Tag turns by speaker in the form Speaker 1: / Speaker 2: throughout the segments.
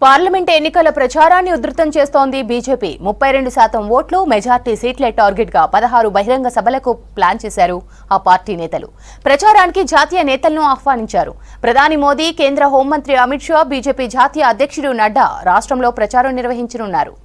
Speaker 1: Parliament ఎన్నికల ప్రచారాన్ని ఉధృతం చేస్తోంది బీజేపీ. 32% ఓట్లు, మెజార్టీ సీట్లే టార్గెట్ గా 16 బహిరంగ సభలకు ప్లాన్ చేశారు ఆ పార్టీ నేతలు. ప్రచారానికి జాతీయ నేతలను ఆహ్వానించారు. ప్రధాని మోదీ, కేంద్ర హోంమంత్రి అమిత్ షా, బీజేపీ జాతీయ అధ్యక్షుడు నడ్డా రాష్ట్రంలో ప్రచారం నిర్వహించనున్నారు.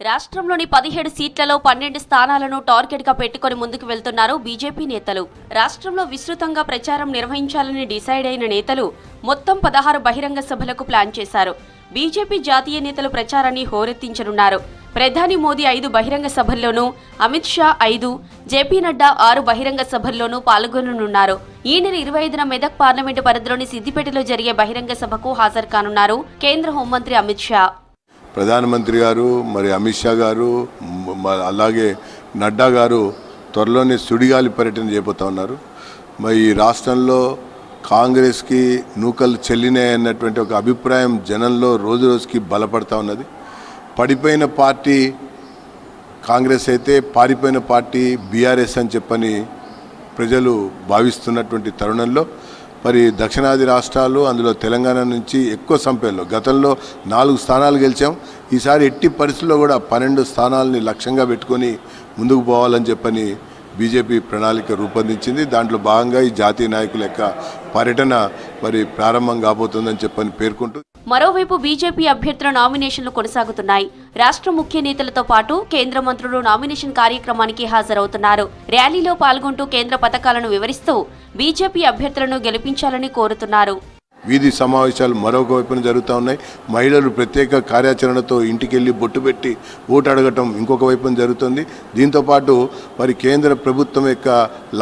Speaker 2: రాష్ట్రంలోని 17 సీట్లలో 12 స్థానాలను టార్గెట్ గా పెట్టుకుని ముందుకు వెళ్తున్నారు బీజేపీ నేతలు. రాష్ట్రంలో విస్తృతంగా ప్రచారం నిర్వహించాలని డిసైడ్ అయిన నేతలు మొత్తం 16 బహిరంగ సభలకు ప్లాన్ చేశారు. బీజేపీ జాతీయ నేతలు ప్రచారాన్ని హోరెత్తించనున్నారు. ప్రధాని మోదీ 5 బహిరంగ సభల్లోనూ, అమిత్ షా 5, జేపీ నడ్డా 6 బహిరంగ సభల్లోనూ పాల్గొననున్నారు. ఈ నెల 25న మెదక్ పార్లమెంటు పరిధిలోని సిద్దిపేటలో జరిగే బహిరంగ సభకు హాజరు కానున్నారు కేంద్ర హోంమంత్రి అమిత్ షా.
Speaker 3: ప్రధానమంత్రి గారు, మరి అమిత్ షా గారు, అలాగే నడ్డా గారు త్వరలోనే సుడిగాలి పర్యటన చేయబోతా ఉన్నారు. మరి ఈ రాష్ట్రంలో కాంగ్రెస్కి నూకలు చెల్లినాయన్నటువంటి ఒక అభిప్రాయం జనంలో రోజు రోజుకి బలపడతా ఉన్నది. పడిపోయిన పార్టీ కాంగ్రెస్ అయితే పారిపోయిన పార్టీ బీఆర్ఎస్ అని చెప్పని ప్రజలు భావిస్తున్నటువంటి తరుణంలో మరి దక్షిణాది రాష్ట్రాలు, అందులో తెలంగాణ నుంచి ఎక్కువ సంఖ్యలో గతంలో 4 స్థానాలు గెలిచాం. ఈసారి ఎట్టి పరిస్థితుల్లో కూడా 12 స్థానాలని లక్ష్యంగా పెట్టుకొని ముందుకు పోవాలని చెప్పని బీజేపీ ప్రణాళిక రూపొందించింది. దాంట్లో భాగంగా ఈ జాతీయ నాయకుల యొక్క పర్యటన మరి ప్రారంభం కాబోతుందని చెప్పని పేర్కొంటూ,
Speaker 2: మరోవైపు బీజేపీ అభ్యర్థుల నామినేషన్లు కొనసాగుతున్నాయి. రాష్ట్ర ముఖ్య నేతలతో పాటు కేంద్ర మంత్రులు నామినేషన్ కార్యక్రమానికి హాజరవుతున్నారు. ర్యాలీలో పాల్గొంటూ కేంద్ర పథకాలను వివరిస్తూ బీజేపీ అభ్యర్థులను గెలిపించాలని కోరుతున్నారు.
Speaker 3: వీధి సమావేశాలు మరొక వైపున జరుగుతూ ఉన్నాయి. మహిళలు ప్రత్యేక కార్యాచరణతో ఇంటికెళ్ళి బొట్టు పెట్టి ఓటు అడగటం ఇంకొక వైపున జరుగుతుంది. దీంతోపాటు మరి కేంద్ర ప్రభుత్వం యొక్క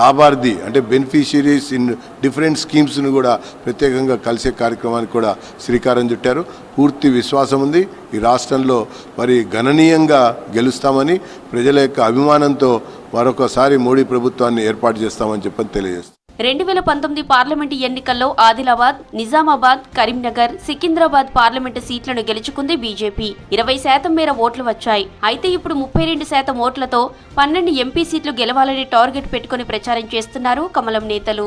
Speaker 3: లాభార్థి అంటే బెనిఫిషియరీస్ ఇన్ డిఫరెంట్ స్కీమ్స్ను కూడా ప్రత్యేకంగా కలిసే కార్యక్రమానికి కూడా శ్రీకారం చుట్టారు. పూర్తి విశ్వాసం ఉంది ఈ రాష్ట్రంలో మరి గణనీయంగా గెలుస్తామని, ప్రజల యొక్క అభిమానంతో మరొకసారి మోడీ ప్రభుత్వాన్ని ఏర్పాటు చేస్తామని చెప్పని తెలియజేస్తారు.
Speaker 2: 2019 పార్లమెంటు ఎన్నికల్లో ఆదిలాబాద్, నిజామాబాద్, కరీంనగర్, సికింద్రాబాద్ పార్లమెంటు సీట్లను గెలుచుకుంది బీజేపీ. 20% మేర ఓట్లు వచ్చాయి. అయితే ఇప్పుడు 32% ఓట్లతో 12 ఎంపీ సీట్లు గెలవాలని టార్గెట్ పెట్టుకుని ప్రచారం చేస్తున్నారు కమలం నేతలు.